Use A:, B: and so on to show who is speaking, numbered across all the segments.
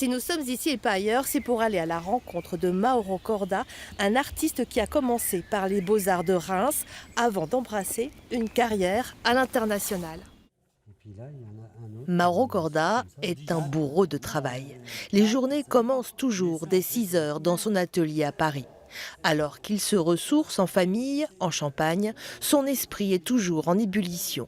A: Si nous sommes ici et pas ailleurs, c'est pour aller à la rencontre de Mauro Corda, un artiste qui a commencé par les Beaux-Arts de Reims avant d'embrasser une carrière à l'international. Mauro Corda est un bourreau de travail. Les journées commencent toujours dès 6 heures dans son atelier à Paris. Alors qu'il se ressource en famille, en Champagne, son esprit est toujours en ébullition.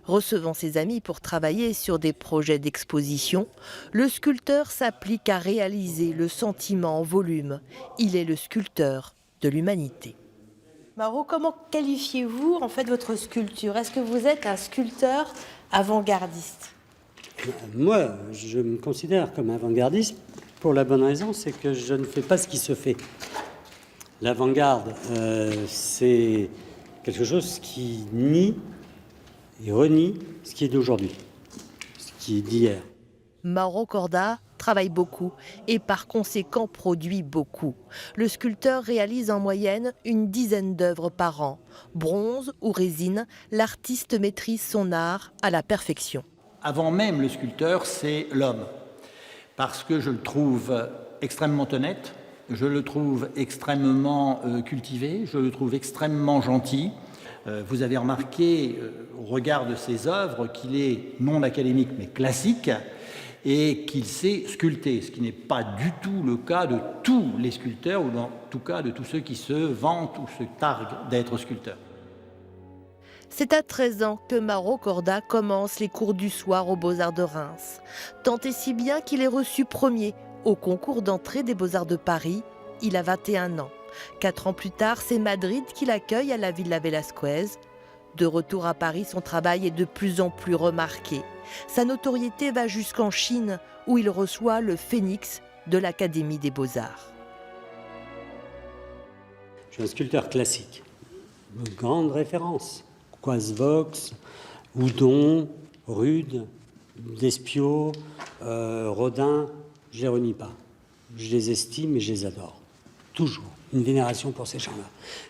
A: Recevant ses amis pour travailler sur des projets d'exposition, le sculpteur s'applique à réaliser le sentiment en volume. Il est le sculpteur de l'humanité. Mauro, comment qualifiez-vous en fait votre sculpture? Est-ce que vous êtes un sculpteur avant-gardiste?
B: Moi, je me considère comme avant-gardiste pour la bonne raison, c'est que je ne fais pas ce qui se fait. L'avant-garde, c'est quelque chose qui nie et renie ce qui est d'aujourd'hui, ce qui est d'hier.
A: Mauro Corda travaille beaucoup et par conséquent produit beaucoup. Le sculpteur réalise en moyenne une dizaine d'œuvres par an. Bronze ou résine, l'artiste maîtrise son art à la perfection.
C: Avant même le sculpteur, c'est l'homme. Parce que je le trouve extrêmement honnête, je le trouve extrêmement cultivé, je le trouve extrêmement gentil. Vous avez remarqué, au regard de ses œuvres, qu'il est non académique mais classique et qu'il sait sculpter, ce qui n'est pas du tout le cas de tous les sculpteurs ou en tout cas de tous ceux qui se vantent ou se targuent d'être sculpteurs.
A: C'est à 13 ans que Mauro Corda commence les cours du soir aux Beaux-Arts de Reims. Tant et si bien qu'il est reçu premier au concours d'entrée des Beaux-Arts de Paris. Il a 21 ans. 4 ans plus tard, c'est Madrid qui l'accueille à la Villa Velasquez. De retour à Paris, son travail est de plus en plus remarqué. Sa notoriété va jusqu'en Chine, où il reçoit le Phénix de l'Académie des Beaux-Arts.
B: Je suis un sculpteur classique, de grande référence. Coise-Vox, Houdon, Rude, Despiau, Rodin, je ne les renie pas. Je les estime et je les adore. Toujours. Une vénération pour ces gens-là.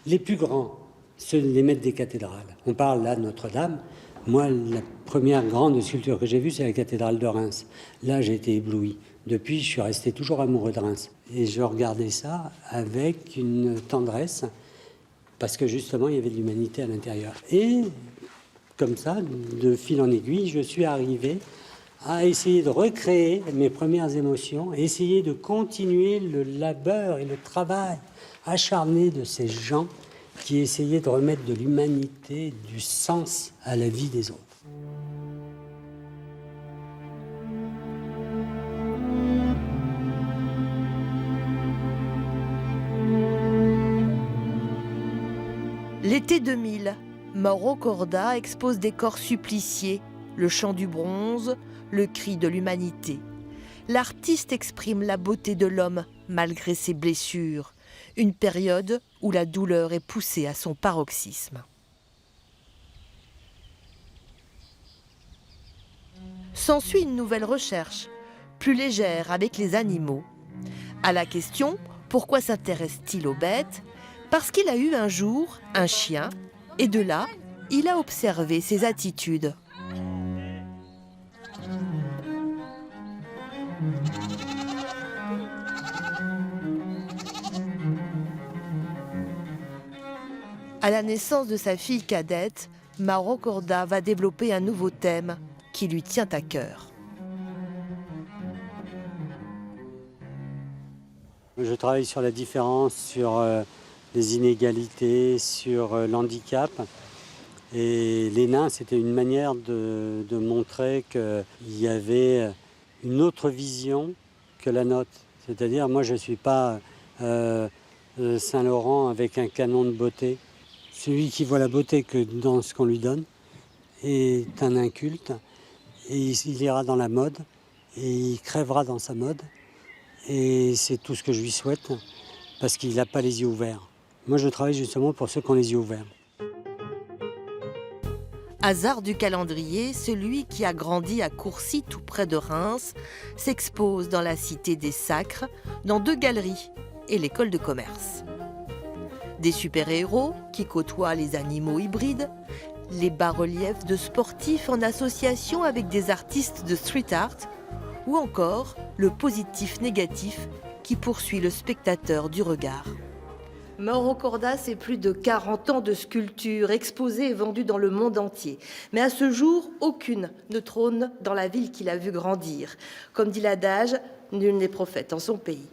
B: Les plus grands, ceux les maîtres des cathédrales. On parle là de Notre-Dame. Moi, la première grande sculpture que j'ai vue, c'est la cathédrale de Reims. Là, j'ai été ébloui. Depuis, je suis resté toujours amoureux de Reims. Et je regardais ça avec une tendresse, parce que justement, il y avait de l'humanité à l'intérieur. Et comme ça, de fil en aiguille, je suis arrivé à essayer de recréer mes premières émotions, essayer de continuer le labeur et le travail acharné de ces gens qui essayaient de remettre de l'humanité, du sens à la vie des autres.
A: L'été 2000, Mauro Corda expose des corps suppliciés, le chant du bronze, le cri de l'humanité. L'artiste exprime la beauté de l'homme malgré ses blessures, une période où la douleur est poussée à son paroxysme. S'ensuit une nouvelle recherche, plus légère avec les animaux. À la question « Pourquoi s'intéresse-t-il aux bêtes ?», parce qu'il a eu un jour un chien, et de là, il a observé ses attitudes. À la naissance de sa fille cadette, Mauro Corda va développer un nouveau thème qui lui tient à cœur.
B: Je travaille sur la différence, sur les inégalités, sur l'handicap. Et les nains, c'était une manière de montrer qu'il y avait une autre vision que la nôtre. C'est-à-dire, moi, je ne suis pas Saint-Laurent avec un canon de beauté. Celui qui voit la beauté que dans ce qu'on lui donne est un inculte. Et il ira dans la mode, et il crèvera dans sa mode. Et c'est tout ce que je lui souhaite, parce qu'il n'a pas les yeux ouverts. Moi, je travaille justement pour ceux qui ont les yeux ouverts.
A: Hasard du calendrier, celui qui a grandi à Courcy, tout près de Reims, s'expose dans la Cité des Sacres, dans 2 galeries et l'école de commerce. Des super-héros qui côtoient les animaux hybrides, les bas-reliefs de sportifs en association avec des artistes de street art ou encore le positif-négatif qui poursuit le spectateur du regard. Mauro Corda, c'est plus de 40 ans de sculptures exposées et vendues dans le monde entier. Mais à ce jour, aucune ne trône dans la ville qu'il a vu grandir. Comme dit l'adage, nul n'est prophète en son pays.